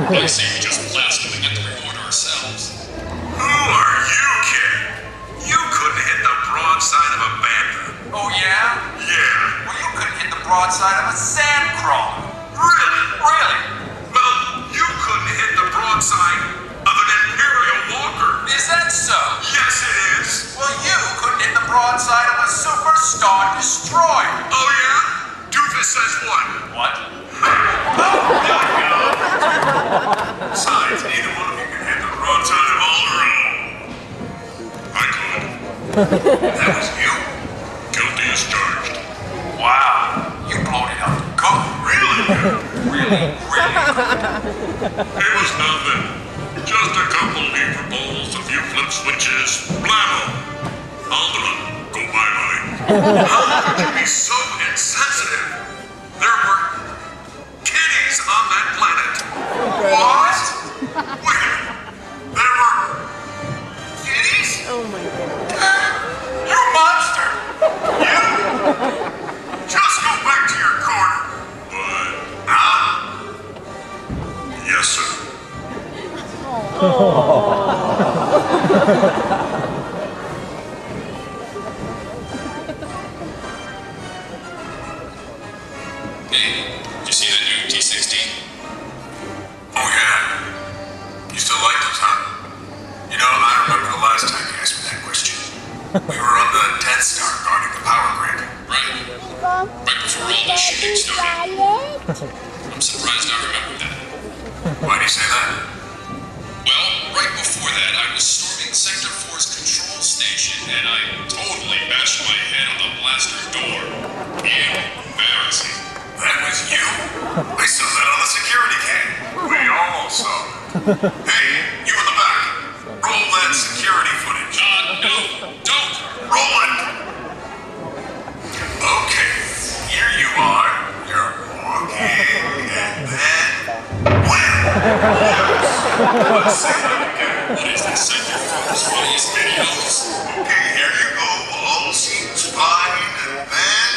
I say we just blast him and get the reward ourselves. Who are you, kid? You couldn't hit the broadside of a bantha. Oh, yeah? Yeah. Well, you couldn't hit the broadside of a sand crawler. Really? Really? Well, you couldn't hit the broadside of an Imperial Walker. Is that so? Yes, it is. Well, you couldn't hit the broadside of a Superstar Destroyer. Oh, yeah? Doofus says what? What? Besides, neither one of you can hit the broadside of Alderaan. I could. That was you. Guilty as charged. Wow. You blowed it up good. Really? Really? It was nothing. Just a couple lever bowls, a few flip switches. Blammo. Alderaan, go bye-bye. How could you be so insensitive? There were kitties on that planet. What? Wait a minute. There were kitties? Oh my god. You monster! You? Just go back to your corner. What? Huh? Yes, sir. Hey, did you see that new T-16? Oh, yeah. You still like those, huh? You know, I remember the last time you asked me that question. We were on the Death Star guarding the power grid. Right. Right before all this shooting started. I'm surprised I remembered that. Why do you say that? Well, right before that, I was storming Sector 4's control station, and I totally bashed my head on the blaster door. Embarrassing. That was you? I saw that on the security cam. We all saw it. Hey, you in the back. Roll that security footage. No, don't! Roll it! Okay, here you are. You're walking, and then... wham! Let's see that again. What is this, Sector 4's funniest videos? Okay, here you go. All seems fine, and then...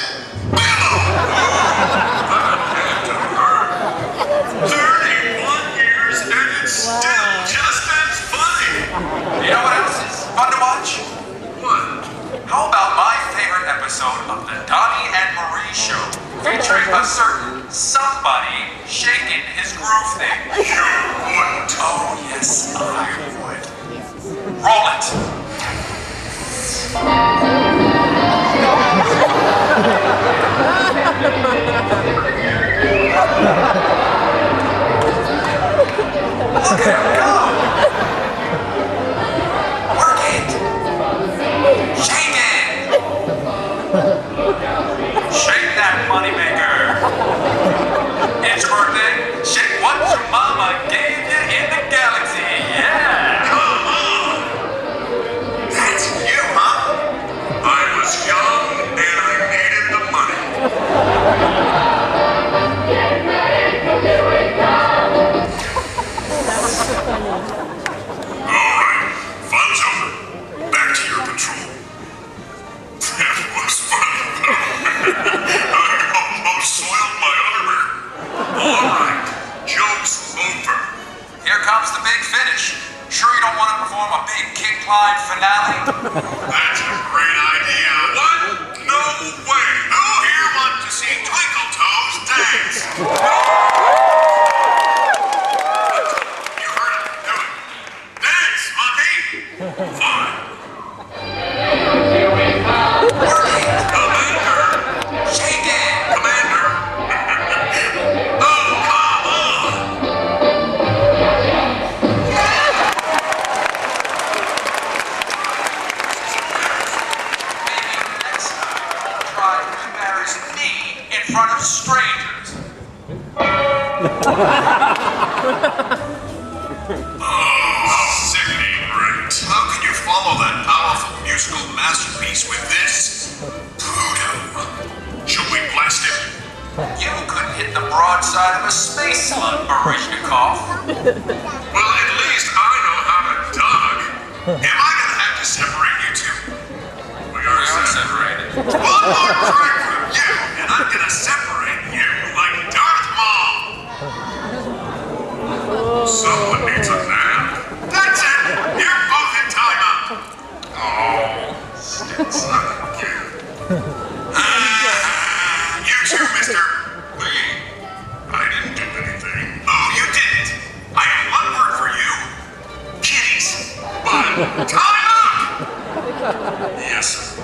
bam! That had to hurt. 31 years, and it's still just as funny. You know what else is fun to watch? What? How about my favorite episode of the Donnie and Marie Show, featuring a certain somebody shaking his groove thing? You wouldn't. Oh, yes, I would. Roll it. Look at him go. Work it. Shake it. Shake that moneymaker. It's your birthday. Shake what your mama gave you in the galaxy. Yeah. Come on! That's you, huh? I was young and I needed the money. Alright, fun's over. Back to your control. That was funny, though. I almost soiled my underwear. Alright, joke's over. Here comes the big finish. Sure you don't want to perform a big kick line finale? That's a great idea. What? No way. Who here wants to see Twinkle Toes dance? You heard him. Do it. Dance, monkey. Fine. Work it. Commander. Shake it. Commander. Oh, come on. Maybe next time you'll try to embarrass me in front of strangers. Sickening great. How can you follow that powerful musical masterpiece with this poodle? Should we blast him? You couldn't hit the broadside of a space slug, Barishnikov. Well, at least I know how to dog. Am I gonna have to separate you two? We are Separated. One more trick from you, and I'm gonna separate you like Darth Maul. Someone needs a nap. That's it! You're both in timeout! Oh, son of a kid. You too, mister. Me? I didn't do anything. Oh, you didn't. I have one word for you. Kitties. But time up! Yes, sir.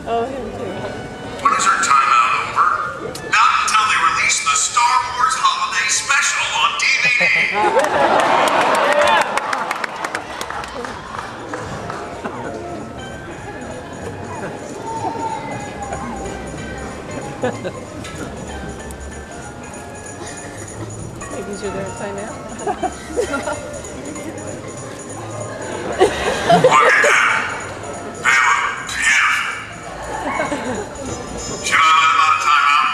Oh, him too. When is our timeout over? Not until they release the Star Wars Holiday Special on DVD. Maybe you're there time out. Look at that. They look pitiful. Should I let them out of timeout?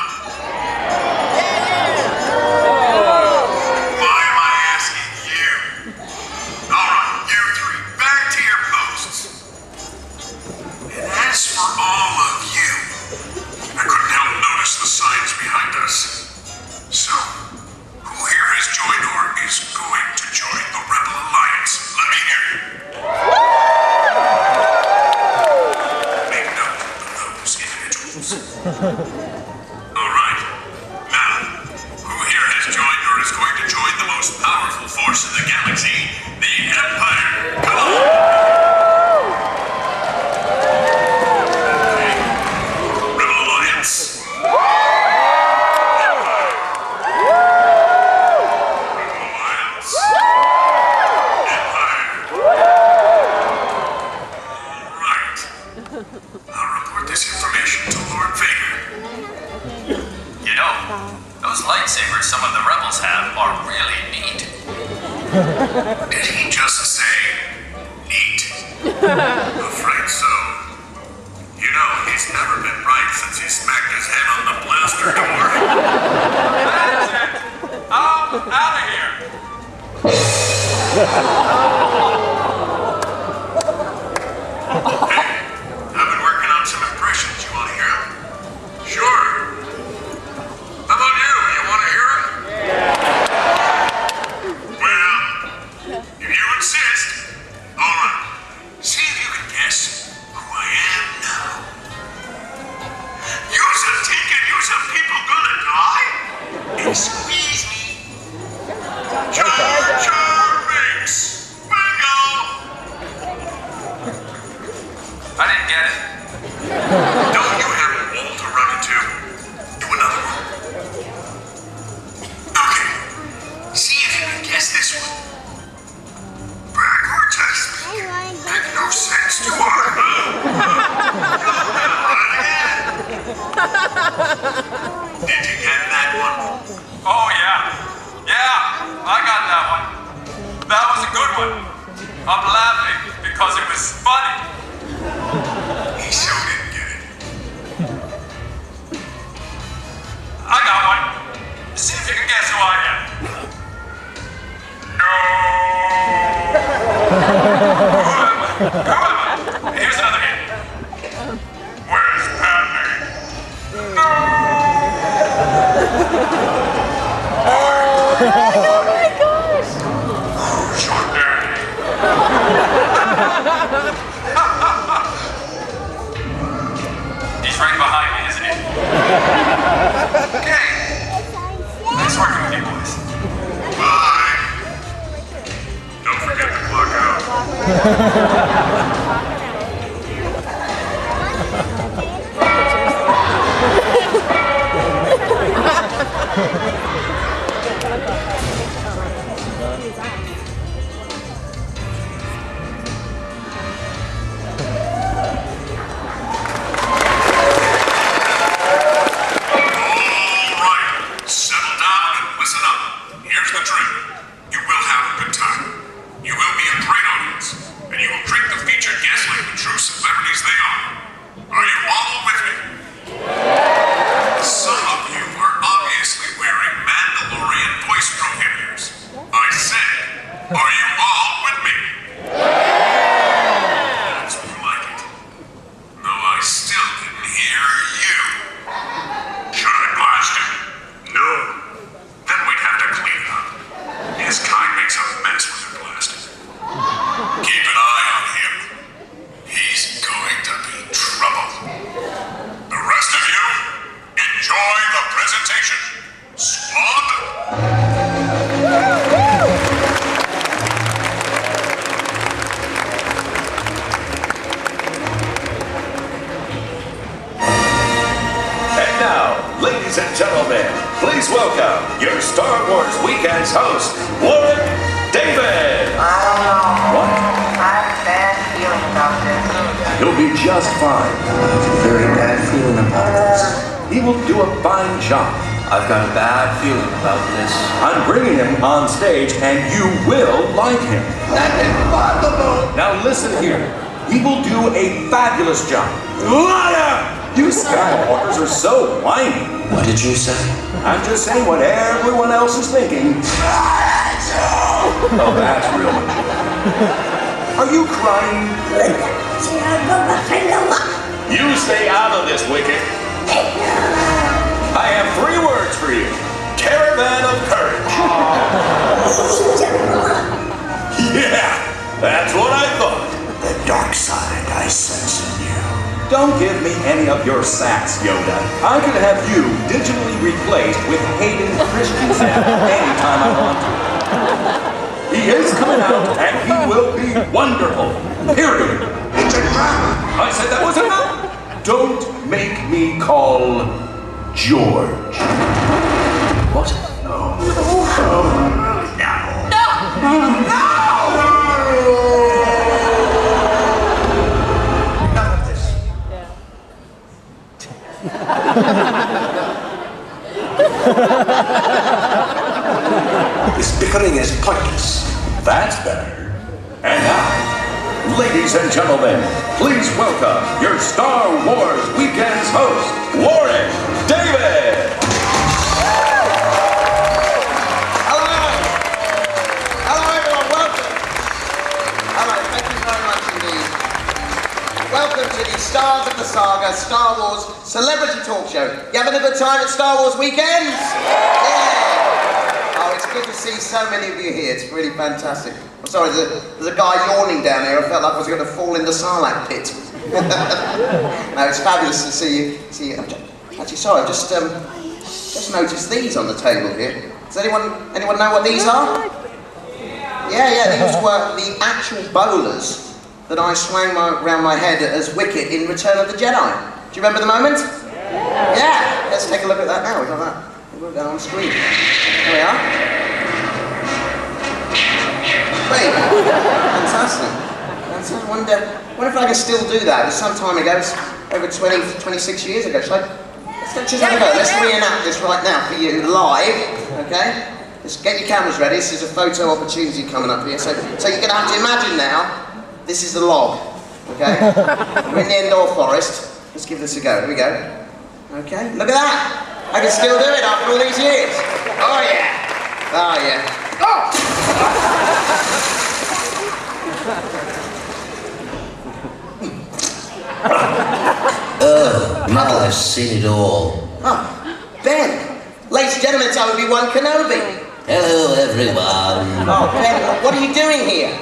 Why am I asking you? All right, you three, back to your posts. And as for all of you, I couldn't help notice the signs behind us. So, who here has joined or is going to join the Rebel Alliance? Let me hear you. Make note of those individuals. All right. Now, who here has joined or is going to join the most powerful force in the galaxy, the Empire? Come on! Okay. Rebel Alliance. I'll report this information to Lord Vader. You know, those lightsabers some of the rebels have are really neat. Did he just say neat? Afraid so. You know, he's never been right since he smacked his head on the blaster door. That's it! I'm out of here! Hey, I've been working on some impressions. You want to hear them? Sure. How about you? You want to hear them? Well, if you insist. All right. See if you can guess who I am now. You's a thinking you's a people gonna die? And squeeze me. Jar Jar Binks. Bingo. I didn't get it. Don't you have a wall to run into? Do another one. Okay. See if you can guess this one. Backward test. Make no sense to our Did you get that one? Oh, yeah. Yeah, I got that one. That was a good one. I'm laughing because it was funny. He sure didn't get it. I got one. See if you can guess who I am. No. Who am I? Here's another hint. Where's Padme? No. Oh my gosh! Who's your daddy? He's right behind me, isn't he? Okay. Nice working with you boys. Bye. Don't forget to clock out. His kind makes gentlemen, please welcome your Star Wars Weekend's host, Warwick Davis. I don't know. What? I have a bad feeling about this. He'll be just fine. Very bad feeling about this. He will do a fine job. I've got a bad feeling about this. I'm bringing him on stage, and you will like him. That's impossible! Now listen here. He will do a fabulous job. Liar! You Skywalkers are so whiny. What did you say? I'm just saying what everyone else is thinking. Oh, that's real mature. Are you crying? You stay out of this, Wicket. I have 3 words for you. Caravan of Courage. Yeah, that's what I thought. The dark side I sense in you. Don't give me any of your sass, Yoda. I could have you digitally replaced with Hayden Christensen anytime I want to. He is coming out, and he will be wonderful. Period. It's a trap! I said that was enough. Don't make me call George. What? No. None of this. This bickering is pointless. That's better. And now, ladies and gentlemen, please welcome your Star Wars Weekend's host, Warwick Davis. Hello! Hello everyone, welcome! Hello, thank you very much indeed. Welcome to the Stars of the Saga Star Wars Celebrity Talk Show. You having a good time at Star Wars Weekends? Yeah! Oh, it's good to see so many of you here. It's really fantastic. I'm sorry, there's a guy yawning down here. I felt like I was going to fall in the Sarlacc pit. No, it's fabulous to see you. Actually, sorry, I've just noticed these on the table here. Does anyone know what these are? Yeah, these were the actual bowlers that I swung around my head as Wicket in Return of the Jedi. Do you remember the moment? Yeah. Let's take a look at that now. We've got that. We'll go on screen. There we are. Great. Fantastic. I wonder if I can still do that. It was some time ago. It's over 26 years ago. Let's just have a go. Let's reenact this right now for you, live. Okay? Just get your cameras ready. This is a photo opportunity coming up here. So you're going to have to imagine now, this is the log. Okay? We're in the Endor Forest. Let's give this a go. Here we go. Okay? Look at that. I can still do it after all these years. Oh yeah. Oh yeah. Oh, now I've seen it all. Oh, Ben. Ladies and gentlemen, it's Obi-Wan Kenobi. Hello, everyone. Oh, Ben, what are you doing here?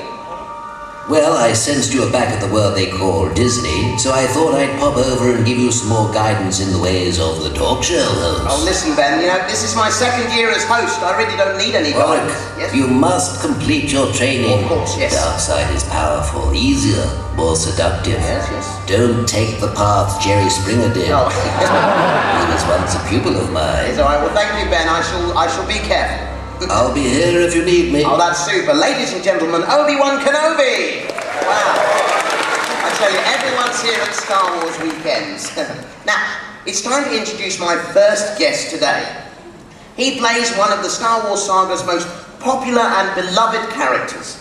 Well, I sensed you were back at the world they call Disney, so I thought I'd pop over and give you some more guidance in the ways of the talk show host. Oh, listen, Ben, this is my 2nd year as host. I really don't need any Warwick, guidance. Yes? you must complete your training. Of course, yes. The dark side is powerful, easier, more seductive. Yes. Don't take the path Jerry Springer did. Oh. He was once a pupil of mine. It's all right. Well, thank you, Ben. I shall be careful. I'll be here if you need me. Oh, that's super. Ladies and gentlemen, Obi-Wan Kenobi! Wow. I tell you, everyone's here at Star Wars Weekends. Now, it's time to introduce my first guest today. He plays one of the Star Wars saga's most popular and beloved characters.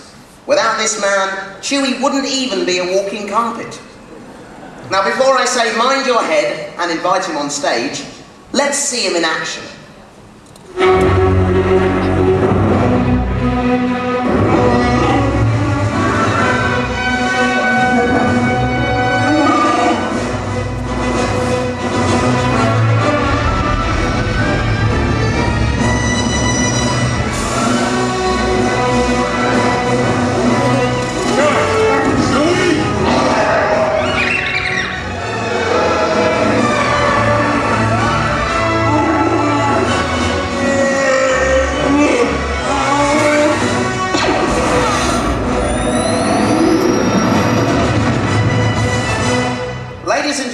Without this man, Chewie wouldn't even be a walking carpet. Now, before I say mind your head and invite him on stage, let's see him in action.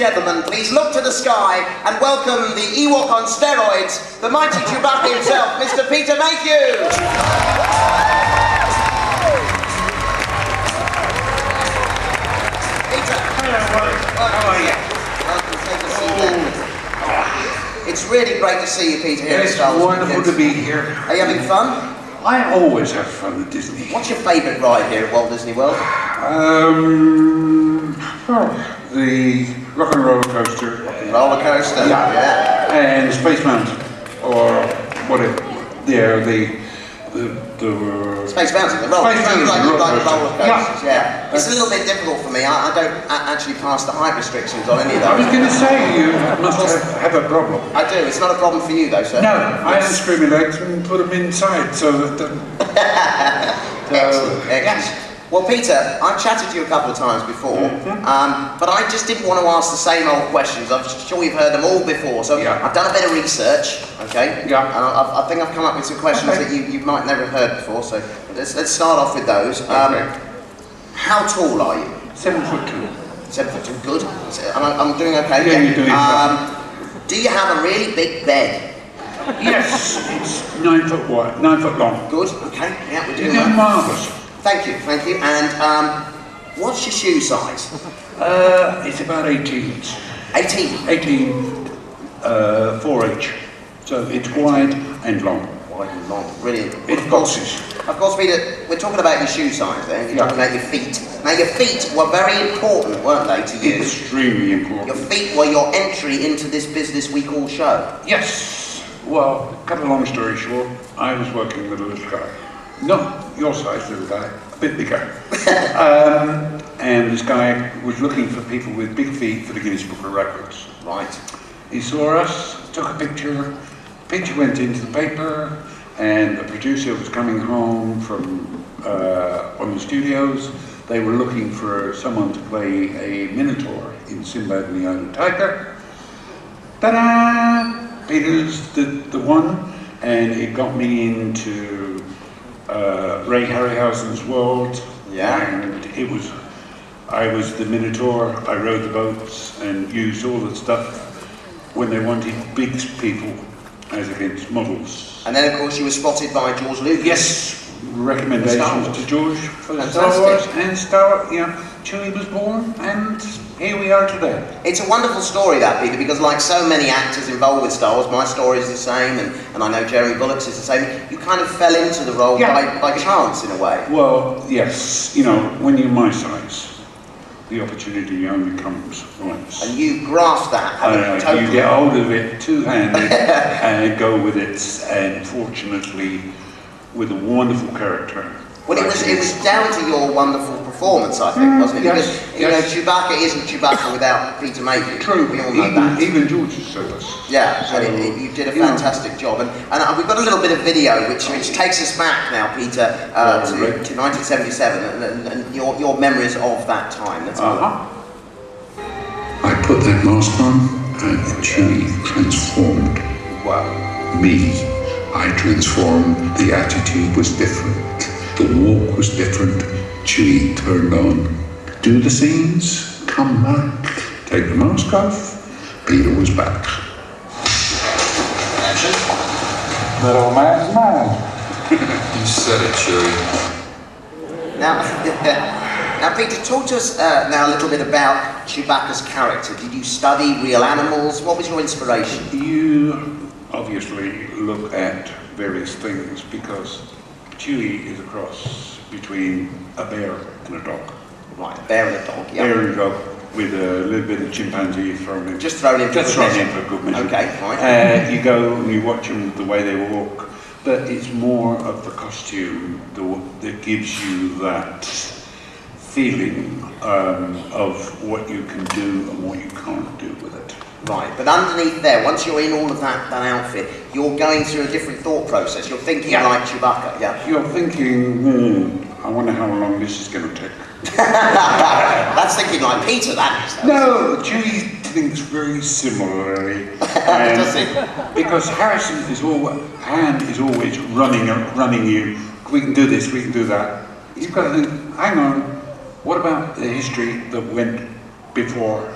gentlemen, please look to the sky and welcome the Ewok on steroids, the mighty Chewbacca himself, Mr. Peter Mayhew! Peter! Hello, Warwick. How are you? Welcome, take a seat there. It's really great to see you, Peter, here at It's Star Wars wonderful Weekend. to be here. Are you having fun? I always have fun at Disney. What's your favourite ride here at Walt Disney World? The rock and roller coaster. Roller coaster, yeah. And Space Mountain, or whatever. Yeah, the Space Mountain, the roller Space coaster. You Mountain, like roller roller coaster. coasters, yeah. It's a little bit difficult for me. I don't actually pass the height restrictions on any of I was those. going to say, you must have a problem. I do. It's not a problem for you, though, sir. No, I unscrew my legs and put them inside so that... Excellent, excellent. Well, Peter, I've chatted to you a couple of times before, but I just didn't want to ask the same old questions. I'm sure you've heard them all before, so Yeah. I've done a bit of research, okay? Yeah. And I think I've come up with some questions that you might never have heard before, so let's start off with those. Okay. How tall are you? 7'2". 7'2", good. I'm doing okay. Yeah, you're doing fine. Do you have a really big bed? Yes, it's 9 foot wide, 9 foot long. Good, okay, yeah, we're doing You're that. marvellous. Thank you. And what's your shoe size? It's about 18. 18. 18, 4H. So it's wide and long. Wide and long, brilliant. It's boxes. Of course, Peter, we're talking about your shoe size then. You're Yeah. talking about your feet. Now, your feet were very important, weren't they, to you? Extremely Your important. feet were your entry into this business we call show. Yes. Well, cut a long story short, I was working with a little guy. Not your size little guy, a bit bigger. And this guy was looking for people with big feet for the Guinness Book of Records. Right. He saw us, took a picture, picture went into the paper, and the producer was coming home from one of the studios. They were looking for someone to play a Minotaur in Sinbad and the Island Tiger. Ta-da! Peter's the one, and it got me into Ray Harryhausen's world. Yeah. And I was the Minotaur, I rode the boats and used all the stuff when they wanted big people as against models. And then, of course, you were spotted by George Lucas. Yes, recommendations to George for the Star Fantastic. Wars and Chewie was born, and here we are today. It's a wonderful story, that, Peter, because like so many actors involved with Star Wars, my story is the same, and I know Jeremy Bullock's is the same. You kind of fell into the role by chance, in a way. Well, yes, when you're my size, the opportunity only comes once. And you grasp that. Totally. You get hold of it two-handed and go with it, and fortunately, with a wonderful character. Well, it was down to your wonderful performance, I think, wasn't it? Yes, Because Chewbacca isn't Chewbacca without Peter Mayhew. True, we all know that. even George has said this. Yeah, and you did a fantastic job. And we've got a little bit of video which takes us back now, Peter, to 1977 and your memories of that time. Let's have a look. I put that mask on and Chewie transformed. Wow. Me. I transformed. The attitude was different. The walk was different. Chewie turned on. Do the scenes. Come back. Take the mask off. Peter was back. Action. That old man's mad. You said it, Chewie. Now, Peter, talk to us now a little bit about Chewbacca's character. Did you study real animals? What was your inspiration? You obviously look at various things because Chewie is a cross between a bear and a dog. Right, a bear and a dog, yeah. Bear and a dog with a little bit of chimpanzee thrown in. Just thrown in for Just good thrown in measure. for good measure. Okay, fine. You go and you watch them the way they walk, but it's more of the costume that gives you that feeling of what you can do and what you can't do with it. Right, but underneath there, once you're in all of that outfit, you're going through a different thought process. You're thinking like Chewbacca, yeah. You're thinking, I wonder how long this is going to take. That's thinking like Peter, that is. No, Chewie thinks very similarly. Does he? Because Han is always running you. We can do this, we can do that. You've got to think, hang on, what about the history that went before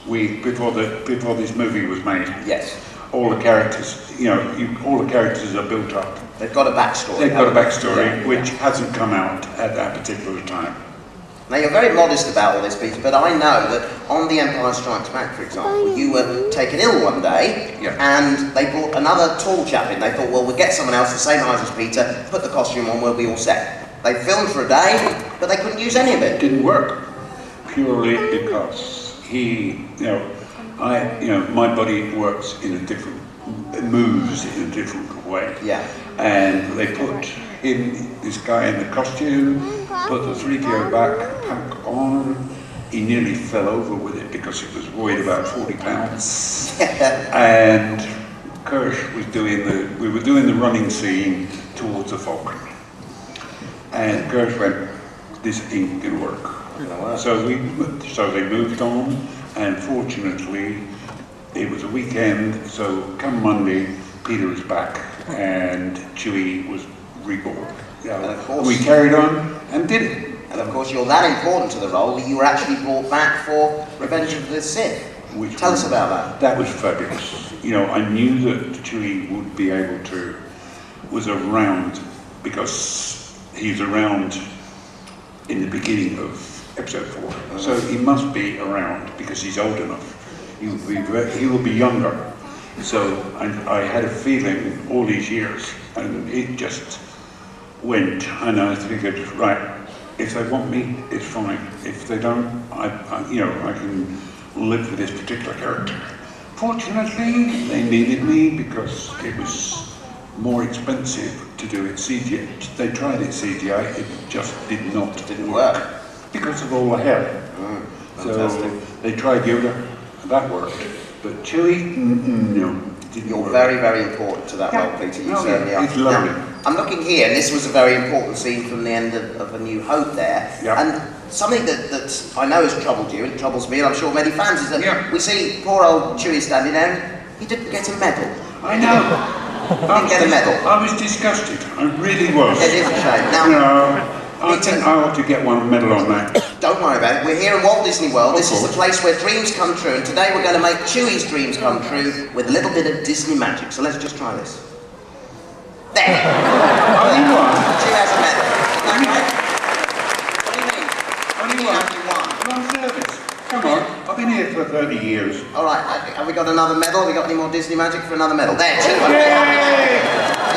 before this movie was made. Yes. All the characters, all the characters are built up. They've got a backstory. They've got a backstory, which hasn't come out at that particular time. Now, you're very modest about all this, Peter, but I know that on The Empire Strikes Back, for example, you were taken ill one day, and they brought another tall chap in. They thought, well, we'll get someone else the same height as Peter, put the costume on, we'll be all set. They filmed for a day, but they couldn't use any of it. It didn't work, purely because my body works in a different, moves in a different way. Yeah. And they put this guy in the costume, put the 3PO backpack on. He nearly fell over with it because it was weighed about 40 pounds. And Kirsch was we were doing the running scene towards the Falcon. And Kirsch went, this ain't gonna work. So they moved on, and fortunately, it was a weekend, so come Monday, Peter was back, and Chewie was reborn. And of course, we carried on and did it. And of course, you're that important to the role that you were actually brought back for Revenge of the Sith. Tell us about that. That was fabulous. I knew that Chewie would be able to, was around, because he's around in the beginning of Episode 4. So he must be around because he's old enough. He will be younger. So I had a feeling all these years, and it just went, and I figured, right, if they want me, it's fine. If they don't, I can live with this particular character. Fortunately, they needed me because it was more expensive to do it CGI. They tried it CGI, it just didn't work because of all the hair. So they tried Yoda, that worked. But Chewie, no, didn't work. You're very, very important to that role, Peter. You certainly are. It's lovely. Now, I'm looking here, and this was a very important scene from the end of A New Hope there. And something that I know has troubled you, and troubles me, and I'm sure many fans, is that we see poor old Chewie standing there, and he didn't get a medal. I know. Didn't get a medal. I was disgusted. I really was. It is a shame. Now, I think I ought to get one medal on that. Don't worry about it. We're here in Walt Disney World. This is the place where dreams come true, and today we're going to make Chewie's dreams come true with a little bit of Disney magic. So let's just try this. There. Only one. Chewie has a medal. Is that right? What do you mean? Only one. I'm service. Come on. I've been here for 30 years. All right. Have we got another medal? Have we got any more Disney magic for another medal? There, Chewie. Are you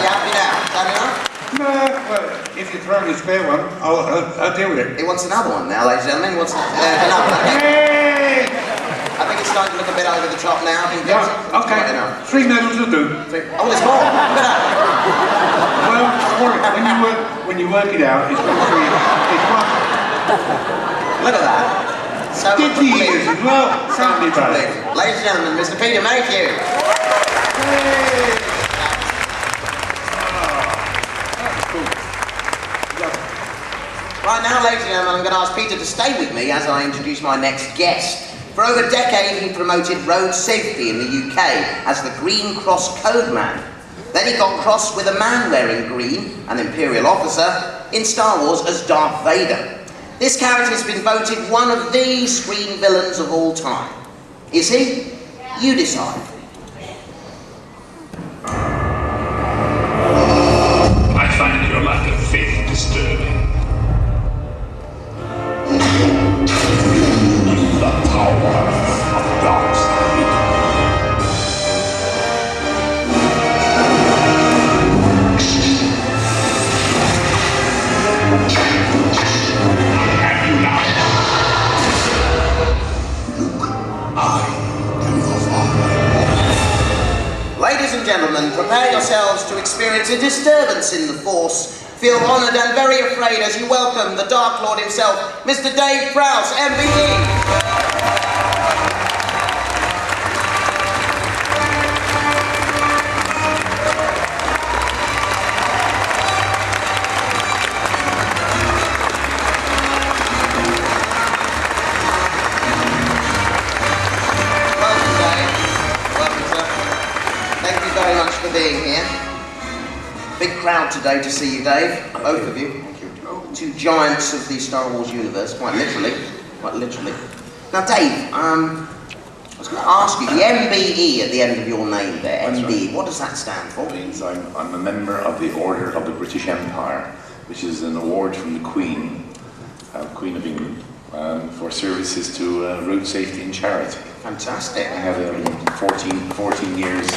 happy now? Is that enough? No, well, if you throw me a spare one, I'll deal with it. He wants another one now, ladies and gentlemen. He wants another one. Okay. I think it's starting to look a bit over the top now. I think okay. 3 medals will do. Oh, there's more. Look at that. Well, sorry, when you work it out, it's got 3. It's 1. Look at that. So 50 years as well. So much belief. Ladies and gentlemen, Mr. Peter Mayhew. Hey. Right now, ladies and gentlemen, I'm going to ask Peter to stay with me as I introduce my next guest. For over a decade, he promoted road safety in the UK as the Green Cross Code Man. Then he got crossed with a man wearing green, an Imperial officer, in Star Wars as Darth Vader. This character has been voted one of the screen villains of all time. Is he? You decide. I find your lack of faith disturbing. The power of dark side. Have you not? Luke, I am your father. Ladies and gentlemen, prepare yourselves to experience a disturbance in the Force. Feel honoured and very afraid as you welcome the Dark Lord himself, Mr. Dave Prowse, MBE. Welcome, Dave. Welcome, sir. Thank you very much for being here. Big crowd today to see you, Dave. Both of you. Thank you. Two giants of the Star Wars universe, quite literally. Quite literally. Now, Dave, I was going to ask you, the MBE at the end of your name there, That's MBE, right. what does that stand for? It means I'm a member of the Order of the British Empire, which is an award from the Queen, Queen of England, for services to road safety and charity. Fantastic. I had 14 years.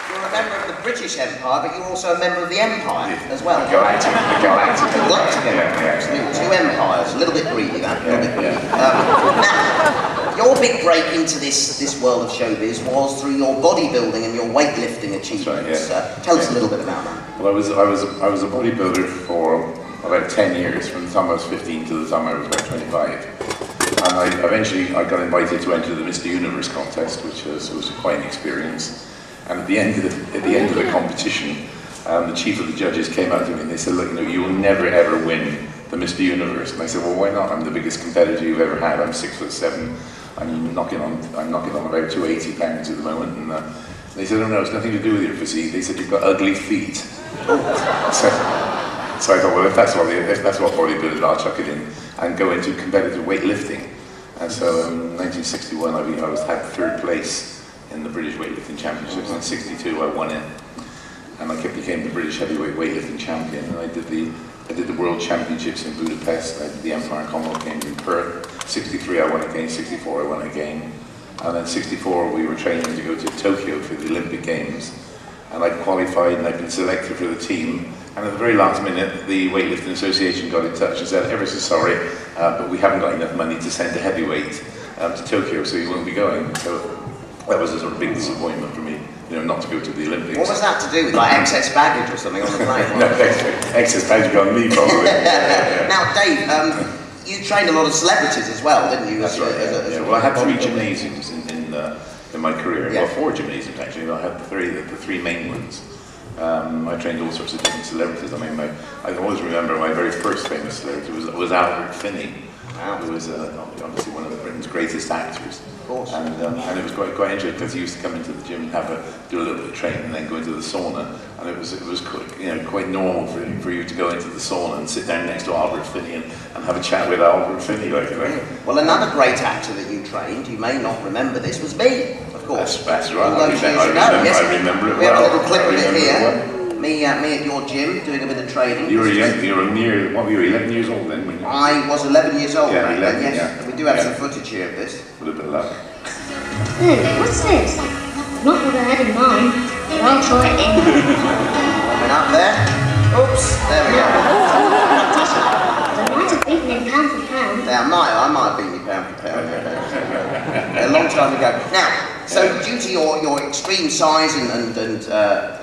You're a member of the British Empire, but you're also a member of the Empire as well. The Galactic. Galactic Empire. Yeah. Absolutely. Two empires. A little bit greedy, that. Yeah. Now, your big break into this world of showbiz was through your bodybuilding and your weightlifting achievements. That's right, yeah. Tell us a little bit about that. Well, I was a bodybuilder for about 10 years, from the time I was 15 to the time I was about 25. And I eventually got invited to enter the Mr. Universe contest, which was quite an experience. And at the end of the competition, the chief of the judges came out to me and they said, look, you will never ever win the Mr. Universe. And I said, well, why not? I'm the biggest competitor you've ever had. I'm 6'7". I'm knocking on about 280 pounds at the moment. And they said, oh no, it's nothing to do with your physique. They said, you've got ugly feet. So I thought, well, if that's what bodybuilding, I'll chuck it in and go into competitive weightlifting. And so in 1961, I had third place in the British Weightlifting Championships. In 62, I won it, and I became the British Heavyweight Weightlifting Champion. And I did the World Championships in Budapest. I did the Empire and Commonwealth Games in Perth. 63, I won again. 64, I won again. And then 64, we were training to go to Tokyo for the Olympic Games. And I qualified, and I'd been selected for the team. And at the very last minute, the Weightlifting Association got in touch and said, ever so sorry, but we haven't got enough money to send a heavyweight to Tokyo, so you won't be going. So that was a sort of big disappointment for me, not to go to the Olympics. What was that to do with, like, excess baggage or something on the plane? No, excess baggage on me, probably. Now, Dave, you trained a lot of celebrities as well, didn't you? That's right, Well, I had 3 gymnasiums in my career. Yeah. Well, 4 gymnasiums, actually. I had the 3 main ones. I trained all sorts of different celebrities. I always remember my very first famous celebrity was Albert Finney, who was obviously one of Britain's greatest actors. Of course. And it was quite interesting because he used to come into the gym and do a little bit of training and then go into the sauna. And it was quite normal for you to go into the sauna and sit down next to Albert Finney and have a chat with Albert Finney. Well, another great actor that you trained, you may not remember this, was me, of course. That's right. I remember it well. We have a little clip of it here. Me at your gym doing a bit of training. You were 11 years old then? I was 11 years old, yeah, right? 11, Yes, yeah. we do have some footage here of this. With a bit of luck. What's this? Not what I had in mind, but I'll try it anyway. Coming up there. Oops, there we go. I might have beaten him pound for pound. Yeah, I might have beaten you pound for pound. A long time ago. Now, so due to your extreme size and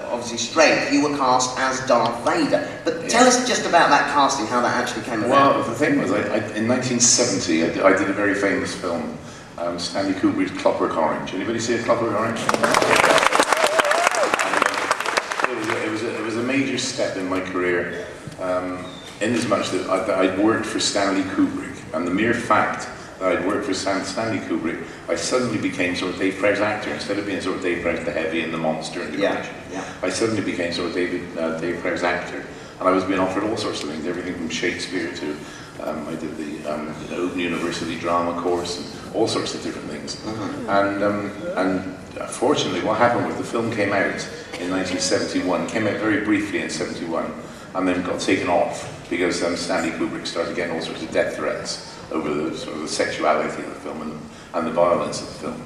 obviously strength, you were cast as Darth Vader. But tell us just about that casting, how that actually came about. Well, the thing was, in 1970, I did a very famous film, Stanley Kubrick's Clockwork Orange. Anybody see a Clockwork Orange? It was a major step in my career, in as much that I'd worked for Stanley Kubrick, and the mere fact that I'd worked for Stanley Kubrick, I suddenly became sort of Dave Prowse actor. Instead of being sort of Dave Prowse the heavy and the monster and the creature, I suddenly became sort of Dave Prowse actor. And I was being offered all sorts of things, everything from Shakespeare to, I did the Open University drama course and all sorts of different things. And fortunately what happened was the film came out in 1971, came out very briefly in 71, and then got taken off because Stanley Kubrick started getting all sorts of death threats over the sort of the sexuality of the film and the violence of the film.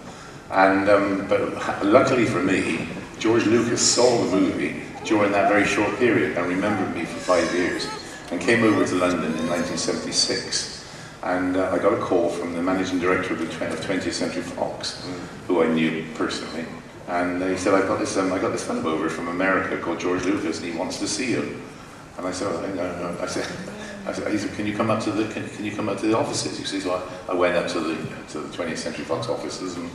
And but luckily for me, George Lucas saw the movie during that very short period and remembered me for 5 years and came over to London in 1976. And I got a call from the managing director of 20th Century Fox, who I knew personally. And he said, I got this fellow over from America called George Lucas, and he wants to see you. And I said, he said, can you come up to the offices? You see, so I went up to the 20th Century Fox offices, and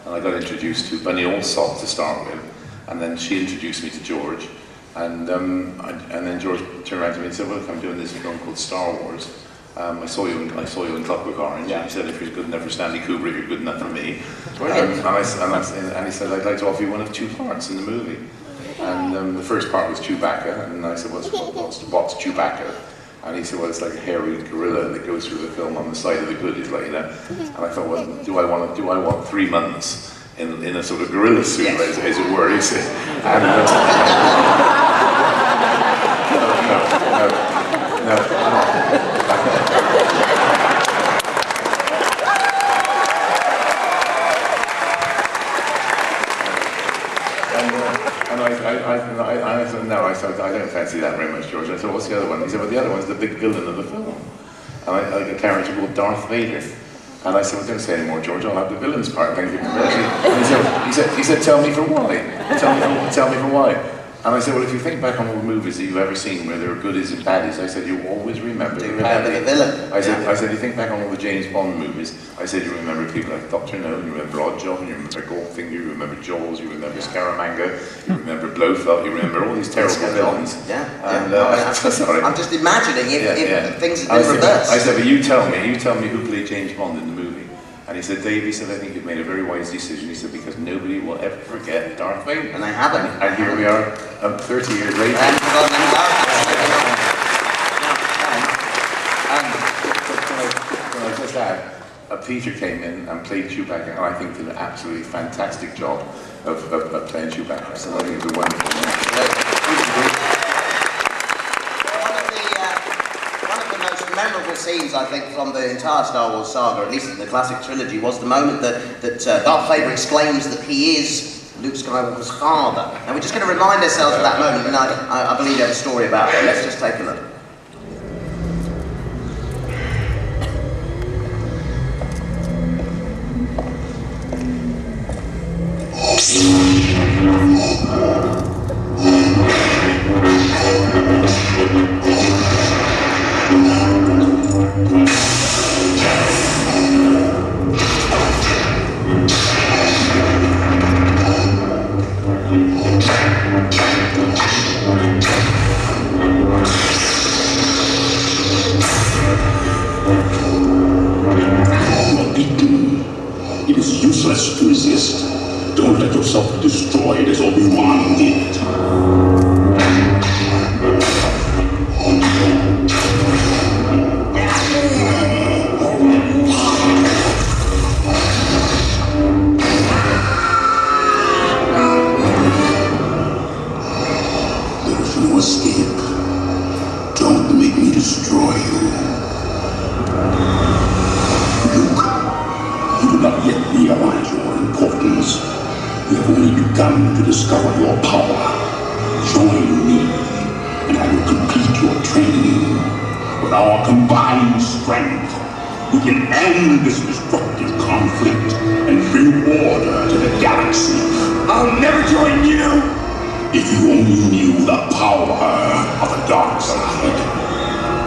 I got introduced to Bunny Allsop to start with, and then she introduced me to George, and then George turned around to me and said, "Look, I'm doing this film called Star Wars. I saw you in Clockwork Orange." And he said, "If you're good enough for Stanley Kubrick, you're good enough for me." And he said, "I'd like to offer you one of 2 parts in the movie." And the first part was Chewbacca, and I said, what's Chewbacca? And he said, well, it's like a hairy gorilla that goes through the film on the side of the goodies, like, you know. And I thought, well, do I want 3 months in a sort of gorilla suit, Yes. as it were, he said. And, no. I said, no, I don't fancy that very much, George. I said, what's the other one? He said, well, the other one's the big villain of the film. And like a character called Darth Vader. And I said, well, don't say any more, George, I'll have the villain's part, thank you. And he said, tell me for why. Tell me for why. And I said, well, if you think back on all the movies that you've ever seen where there are goodies and baddies, I said, you always remember the villain. I said, you think back on all the James Bond movies, I said, you remember people like Dr. No, you remember Oddjob, you remember Goldfinger, you remember Jaws, you remember Scaramanga, you remember Blofeld, you remember all these terrible villains. Sorry. I'm just imagining if things had been reversed. I said, but you tell me who played James Bond in the movie. And he said, Dave, he said, I think you've made a very wise decision. He said, because nobody will ever forget Darth Vader. And I haven't. And here we are, 30 years later. And Can I just add, Peter came in and played Chewbacca, and I think did an absolutely fantastic job of playing Chewbacca. So I think it was a wonderful man. Memorable scenes, I think, from the entire Star Wars saga, at least in the classic trilogy, was the moment that Darth Vader exclaims that he is Luke Skywalker's father. And we're just going to remind ourselves of that moment, and I believe you have a story about it. Let's just take a look. It is useless to resist. Don't let yourself be destroyed as Obi-Wan did. There is no escape. Don't make me destroy you. You do not yet realize your importance. You have only begun to discover your power. Join me, and I will complete your training. With our combined strength, we can end this destructive conflict and bring order to the galaxy. I'll never join you! If you only knew the power of the dark side.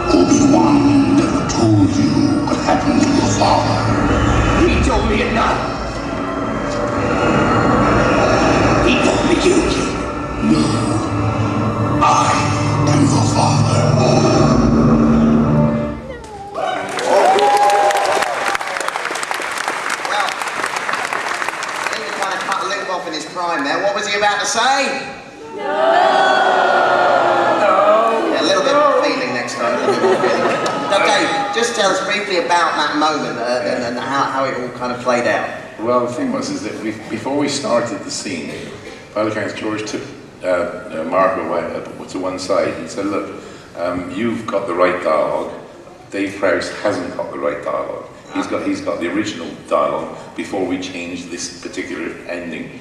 Obi-Wan never told you what happened to your father. He told me enough. He told me you. No. I am your father. Well, I think we kind of cut Luke off in his prime there. What was he about to say? No. Yeah, a little bit more feeling next time. Okay, just tell us briefly about that moment and how it all kind of played out. Well, the thing was is that before we started the scene, by the accounts, George took Mark away to one side and said, look, you've got the right dialogue. Dave Prowse hasn't got the right dialogue. He's got the original dialogue before we changed this particular ending.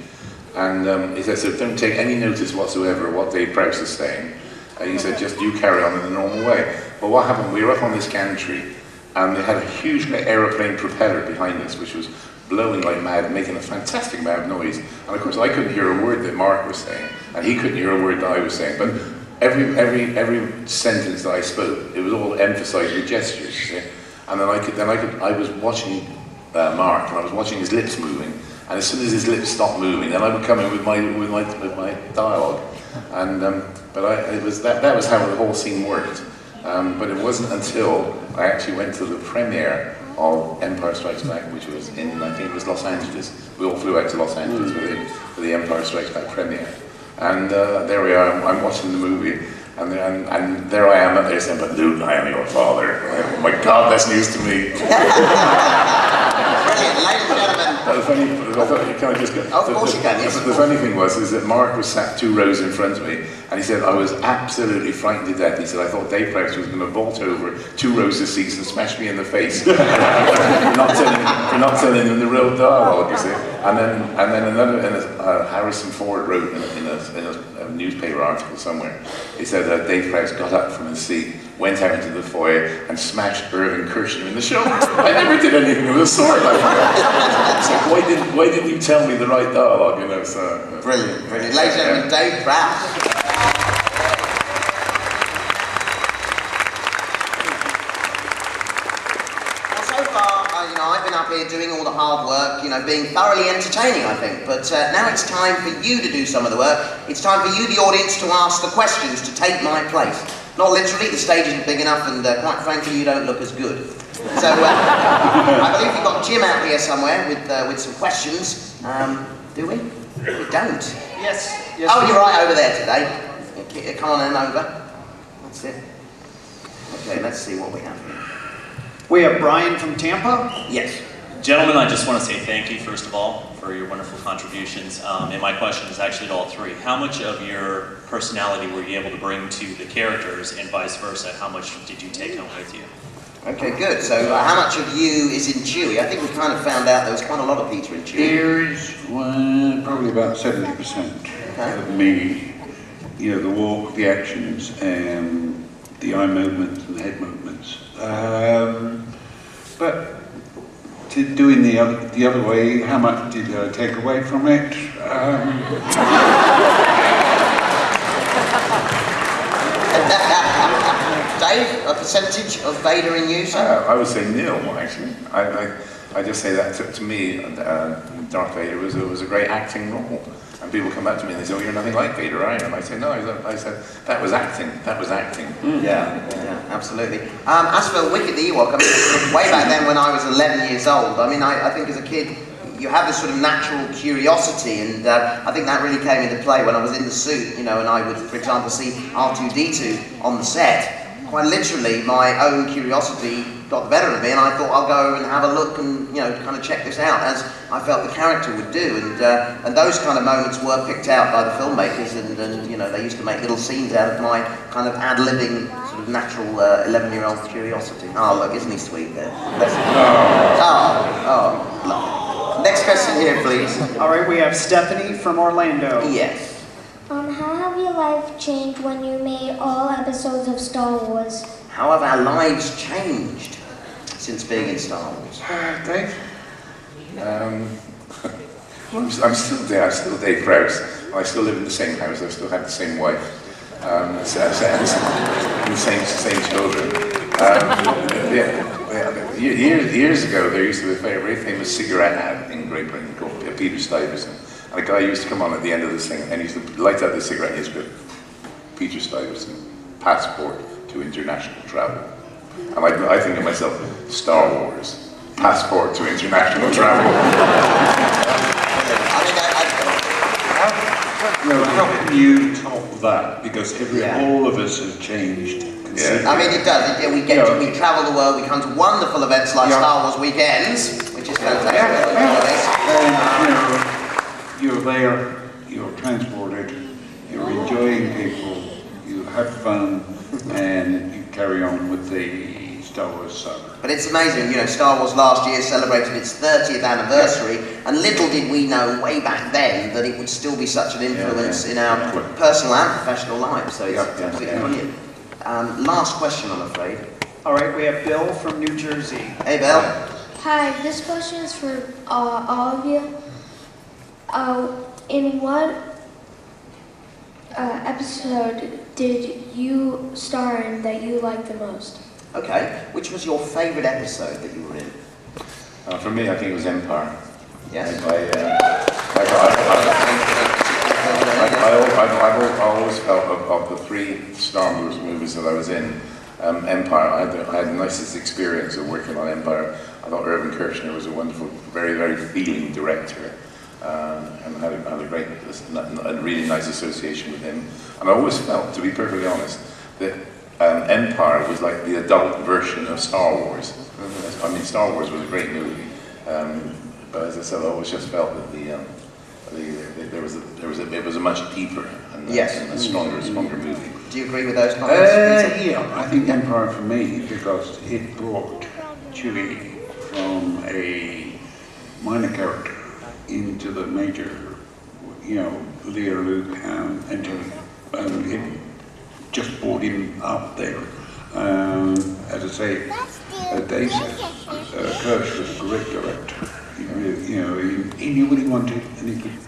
And he said, so don't take any notice whatsoever of what Dave Prowse is saying. And he said, just you carry on in the normal way. But what happened, we were up on this gantry, and they had a huge aeroplane propeller behind us, which was blowing like mad, making a fantastic amount of noise. And of course, I couldn't hear a word that Mark was saying, and he couldn't hear a word that I was saying. But every sentence that I spoke, it was all emphasized with gestures, you see? And then I was watching Mark, and I was watching his lips moving. And as soon as his lips stopped moving, then I would come in with my dialogue. And that was how the whole scene worked. But it wasn't until I actually went to the premiere of Empire Strikes Back, which was in, I think it was Los Angeles. We all flew out to Los Angeles for the Empire Strikes Back premiere. And there we are, I'm watching the movie, And there I am up there saying, "But Luke, I am your father." Oh my God, that's news to me. Brilliant, ladies and gentlemen. The funny, I thought, can I just go? Of course you can, yes. The funny thing was that Mark was sat 2 rows in front of me, and he said, I was absolutely frightened to death. He said, I thought Dave Prowse was going to vault over 2 rows of seats and smash me in the face for not telling him the real dialogue, you see. And then another, Harrison Ford wrote in a newspaper article somewhere, he said that Dave Prowse got up from his seat, went out into the foyer, and smashed Irving Kirshner in the shoulder. I never did anything of the sort like that. So why didn't you tell me the right dialogue, you know? So, Brilliant, brilliant. Ladies and gentlemen, Dave Prowse. I've been up here doing all the hard work, being thoroughly entertaining, I think. But now it's time for you to do some of the work. It's time for you, the audience, to ask the questions, to take my place. Not literally, the stage isn't big enough, and quite frankly, you don't look as good. So I believe we've got Jim out here somewhere with some questions. Do we? We don't. Yes. Oh, you're right over there today. Come on in over. That's it. Okay, let's see what we have here. We have Brian from Tampa. Yes. Gentlemen, I just want to say thank you, first of all, for your wonderful contributions. And my question is actually to all 3. How much of your personality were you able to bring to the characters, and vice versa? How much did you take home with you? Okay, good. So how much of you is in Chewie? I think we kind of found out there was quite a lot of Peter in Chewie. There's probably about 70% of me. The walk, the actions, and the eye movements and the head movements. But to doing the other way, how much did I take away from it? Dave, a percentage of Vader in you, sir? I would say nil, actually. I just say that to me, Darth Vader was a great acting role. And people come back to me and they say, "Oh, you're nothing like Vader, are you?" And I say, "No." I said, "That was acting. That was acting." Yeah, absolutely. As for Wicked the Ewok, I mean, way back then when I was 11 years old, I mean, I think as a kid, you have this sort of natural curiosity, and I think that really came into play when I was in the suit, and I would, for example, see R2-D2 on the set. Quite literally, my own curiosity got the better of me, and I thought I'll go and have a look and kind of check this out, as I felt the character would do. And those kind of moments were picked out by the filmmakers, and they used to make little scenes out of my kind of ad-libbing sort of natural 11-year-old curiosity. Oh, look, isn't he sweet there? Lovely. Next question here, please. All right, we have Stephanie from Orlando. Yes. How have your life changed when you made all episodes of Star Wars? How have our lives changed since being in Star Wars? Dave? I'm still there. I'm still Dave Prowse. I still live in the same house. I still have the same wife. And the same children. Years ago, there used to be a very famous cigarette ad in Great Britain called Peter Stuyvesant. And a guy used to come on at the end of this thing, and he used to light up the cigarette, and he used to go, "Peter Stuyvesant, passport to international travel." And I think of myself, Star Wars, passport to international travel. How can you top that? Because all of us have changed. I mean, it does. We travel the world. We come to wonderful events like Star Wars weekends, which is fantastic. You're there, you're transported, you're enjoying people, you have fun, and you carry on with the Star Wars saga. But it's amazing, Star Wars last year celebrated its 30th anniversary, and little did we know way back then that it would still be such an influence in our personal and professional lives. So it's absolutely brilliant. Last question, I'm afraid. All right, we have Bill from New Jersey. Hey, Bill. Hi, this question is for all of you. In what episode did you star in that you liked the most? Okay, which was your favourite episode that you were in? For me, I think it was Empire. Yes. I've always felt of the 3 Star Wars movies that I was in, Empire, I had the nicest experience of working on Empire. I thought Irving Kirshner was a wonderful, very, very feeling director. and had a really nice association with him. And I always felt, to be perfectly honest, that Empire was like the adult version of Star Wars. I mean, Star Wars was a great movie, but as I said, I always just felt that it was a much deeper and a stronger movie. Do you agree with those comments? Yeah, I think Empire for me, because it brought Chewie from a minor character into the major, Leia, Luke, and it just brought him up there. As I say, Dave says, Kirsch was a great director. He knew what he wanted, and he could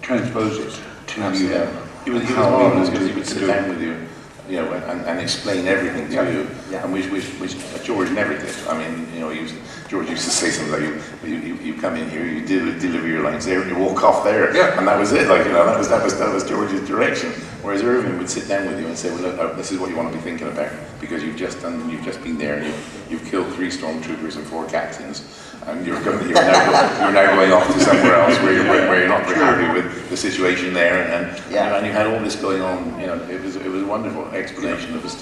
transpose it to He was marvelous because he would sit down with you, and explain everything to you, and which George never did. I mean, George used to say something like, "You come in here, you deliver your lines there, and you walk off there," and that was it. That was George's direction. Whereas Irving would sit down with you and say, "Well, look, this is what you want to be thinking about because you've just been there, and you've killed 3 stormtroopers and 4 captains." And you're now going off to somewhere else where you're not very happy with the situation there, and you had all this going on. It was a wonderful explanation as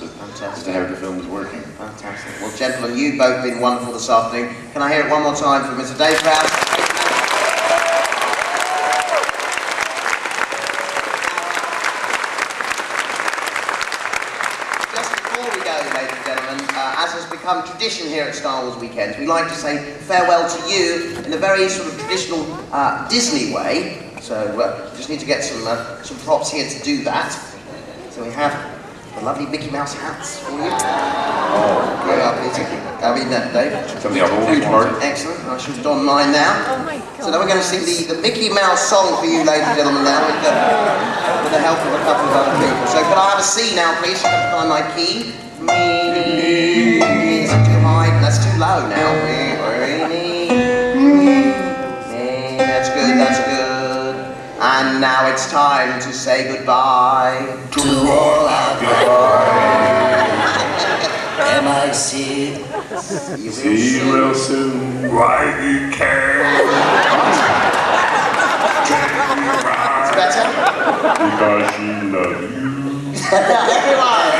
to how the film was working. Fantastic. Well, gentlemen, you've both been wonderful this afternoon. Can I hear it one more time from Mr. Dave Prowse? As has become tradition here at Star Wars Weekends, we like to say farewell to you in a very sort of traditional Disney way. So we just need to get some props here to do that. So we have the lovely Mickey Mouse hats for you. Dave. Something I've always wanted. Excellent. I should don mine now. Oh my God. So now we're going to sing the Mickey Mouse song for you, ladies and gentlemen, now with the help of a couple of other people. So can I have a C now, please? So I can find my key. Me. Is it too high? That's too low now. That's good, that's good. And now it's time to say goodbye to all our M.I.C. See you real soon. Why you care? It's better? Because she loves you. Everyone!